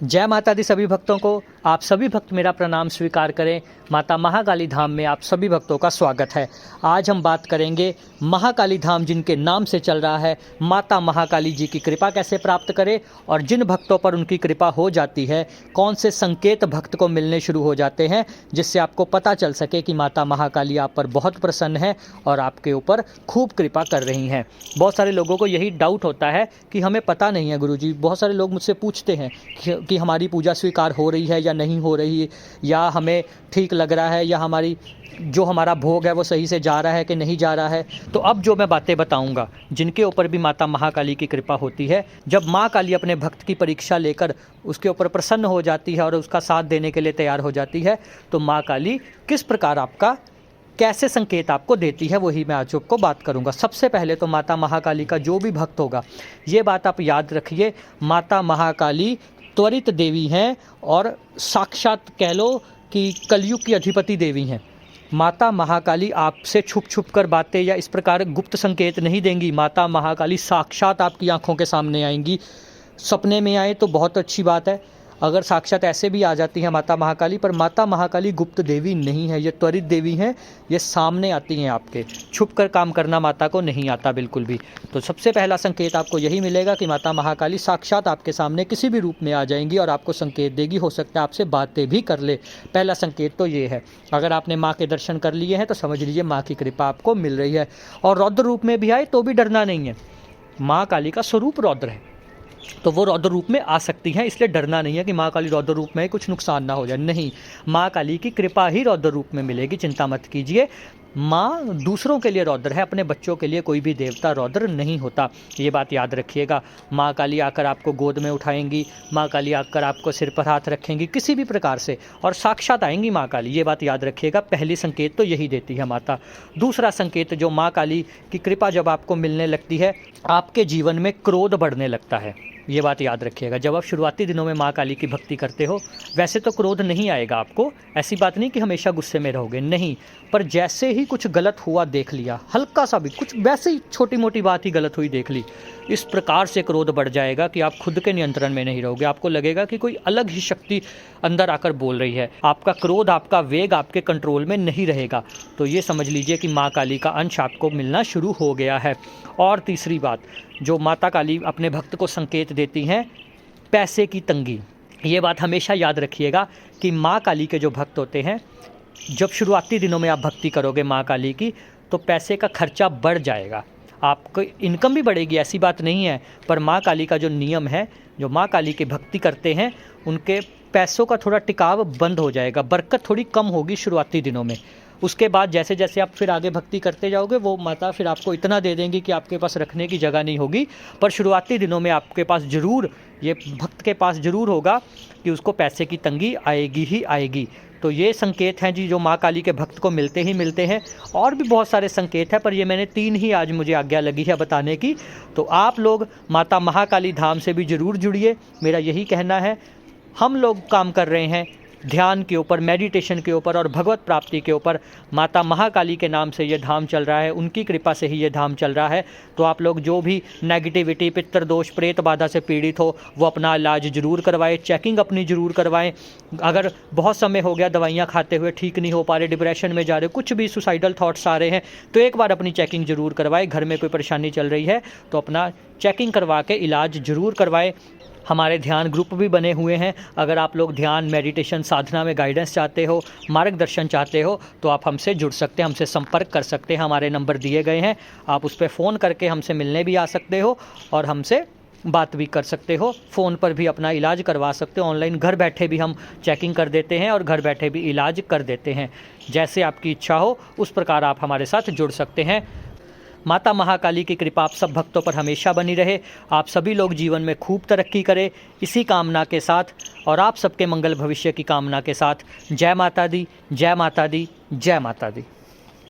जय माता दी सभी भक्तों को। आप सभी भक्त मेरा प्रणाम स्वीकार करें। माता महाकाली धाम में आप सभी भक्तों का स्वागत है। आज हम बात करेंगे महाकाली धाम जिनके नाम से चल रहा है, माता महाकाली जी की कृपा कैसे प्राप्त करें और जिन भक्तों पर उनकी कृपा हो जाती है, कौन से संकेत भक्त को मिलने शुरू हो जाते हैं जिससे आपको पता चल सके कि माता महाकाली आप पर बहुत प्रसन्न है और आपके ऊपर खूब कृपा कर रही हैं। बहुत सारे लोगों को यही डाउट होता है कि हमें पता नहीं है गुरुजी। बहुत सारे लोग मुझसे पूछते हैं कि हमारी पूजा स्वीकार हो रही है या नहीं हो रही, या हमें ठीक लग रहा है, या हमारा भोग है वो सही से जा रहा है कि नहीं जा रहा है। तो अब जो मैं बातें बताऊंगा जिनके ऊपर भी माता महाकाली की कृपा होती है, जब माँ काली अपने भक्त की परीक्षा लेकर उसके ऊपर प्रसन्न हो जाती है और उसका साथ देने के लिए तैयार हो जाती है, तो माँ काली किस प्रकार आपका कैसे संकेत आपको देती है, वही मैं आज आपको बात करूंगा। सबसे पहले तो माता महाकाली का जो भी भक्त होगा, ये बात आप याद रखिए, माता महाकाली त्वरित देवी हैं और साक्षात कह लो कि कलयुग की अधिपति देवी हैं। माता महाकाली आपसे छुप छुप कर बातें या इस प्रकार गुप्त संकेत नहीं देंगी। माता महाकाली साक्षात आपकी आंखों के सामने आएंगी। सपने में आए तो बहुत अच्छी बात है, अगर साक्षात ऐसे भी आ जाती हैं माता महाकाली, पर माता महाकाली गुप्त देवी नहीं है, ये त्वरित देवी हैं। ये सामने आती हैं, आपके छुप कर काम करना माता को नहीं आता बिल्कुल भी। तो सबसे पहला संकेत आपको यही मिलेगा कि माता महाकाली साक्षात आपके सामने किसी भी रूप में आ जाएंगी और आपको संकेत देगी। हो सकता है आपसे बातें भी कर ले। पहला संकेत तो ये है। अगर आपने माँ के दर्शन कर लिए हैं तो समझ लीजिए माँ की कृपा आपको मिल रही है। और रौद्र रूप में भी आए तो भी डरना नहीं है। माँ काली का स्वरूप रौद्र है, तो वो रौद्र रूप में आ सकती हैं, इसलिए डरना नहीं है कि माँ काली रौद्र रूप में कुछ नुकसान ना हो जाए। नहीं, माँ काली की कृपा ही रौद्र रूप में मिलेगी, चिंता मत कीजिए। माँ दूसरों के लिए रौद्र है, अपने बच्चों के लिए कोई भी देवता रौद्र नहीं होता, ये बात याद रखिएगा। माँ काली आकर आपको गोद में उठाएंगी, माँ काली आकर आपको सिर पर हाथ रखेंगी किसी भी प्रकार से, और साक्षात आएंगी माँ काली, ये बात याद रखिएगा। पहली संकेत तो यही देती है माता। दूसरा संकेत, जो माँ काली की कृपा जब आपको मिलने लगती है, आपके जीवन में क्रोध बढ़ने लगता है, ये बात याद रखिएगा। जब आप शुरुआती दिनों में माँ काली की भक्ति करते हो, वैसे तो क्रोध नहीं आएगा आपको, ऐसी बात नहीं कि हमेशा गुस्से में रहोगे, नहीं, पर जैसे ही कुछ गलत हुआ देख लिया, हल्का सा भी कुछ, वैसे ही छोटी मोटी बात ही गलत हुई देख ली, इस प्रकार से क्रोध बढ़ जाएगा कि आप खुद के नियंत्रण में नहीं रहोगे। आपको लगेगा कि कोई अलग ही शक्ति अंदर आकर बोल रही है। आपका क्रोध, आपका वेग आपके कंट्रोल में नहीं रहेगा। तो ये समझ लीजिए कि माँ काली का अंश आपको मिलना शुरू हो गया है। और तीसरी बात, जो माता काली अपने भक्त को संकेत देती हैं, पैसे की तंगी। ये बात हमेशा याद रखिएगा कि माँ काली के जो भक्त होते हैं, जब शुरुआती दिनों में आप भक्ति करोगे माँ काली की, तो पैसे का खर्चा बढ़ जाएगा, आपको इनकम भी बढ़ेगी, ऐसी बात नहीं है। पर माँ काली का जो नियम है, जो माँ काली की भक्ति करते हैं, उनके पैसों का थोड़ा टिकाव बंद हो जाएगा, बरकत थोड़ी कम होगी शुरुआती दिनों में। उसके बाद जैसे जैसे आप फिर आगे भक्ति करते जाओगे, वो माता फिर आपको इतना दे देंगी कि आपके पास रखने की जगह नहीं होगी। पर शुरुआती दिनों में आपके पास ज़रूर, ये भक्त के पास ज़रूर होगा कि उसको पैसे की तंगी आएगी ही आएगी। तो ये संकेत हैं जी, जो माँ काली के भक्त को मिलते ही मिलते हैं। और भी बहुत सारे संकेत हैं, पर ये मैंने 3 ही आज मुझे आज्ञा लगी है बताने की। तो आप लोग माता महाकाली धाम से भी ज़रूर जुड़िए, मेरा यही कहना है। हम लोग काम कर रहे हैं ध्यान के ऊपर, मेडिटेशन के ऊपर और भगवत प्राप्ति के ऊपर। माता महाकाली के नाम से ये धाम चल रहा है, उनकी कृपा से ही ये धाम चल रहा है। तो आप लोग जो भी नेगेटिविटी, पितृदोष, प्रेत बाधा से पीड़ित हो, वो अपना इलाज जरूर करवाएं, चेकिंग अपनी जरूर करवाएं। अगर बहुत समय हो गया दवाइयाँ खाते हुए ठीक नहीं हो पा रहे, डिप्रेशन में जा रहे, कुछ भी सुसाइडल थॉट्स आ रहे हैं, तो एक बार अपनी चेकिंग जरूर करवाएं। घर में कोई परेशानी चल रही है तो अपना चेकिंग करवा के इलाज जरूर करवाएं। हमारे ध्यान ग्रुप भी बने हुए हैं। अगर आप लोग ध्यान, मेडिटेशन, साधना में गाइडेंस चाहते हो, मार्गदर्शन चाहते हो, तो आप हमसे जुड़ सकते हैं, हमसे संपर्क कर सकते हैं। हमारे नंबर दिए गए हैं, आप उस पर फ़ोन करके हमसे मिलने भी आ सकते हो और हमसे बात भी कर सकते हो। फ़ोन पर भी अपना इलाज करवा सकते हो। ऑनलाइन घर बैठे भी हम चेकिंग कर देते हैं और घर बैठे भी इलाज कर देते हैं। जैसे आपकी इच्छा हो उस प्रकार आप हमारे साथ जुड़ सकते हैं। माता महाकाली की कृपा आप सब भक्तों पर हमेशा बनी रहे। आप सभी लोग जीवन में खूब तरक्की करें, इसी कामना के साथ और आप सबके मंगल भविष्य की कामना के साथ। जय माता दी, जय माता दी, जय माता दी।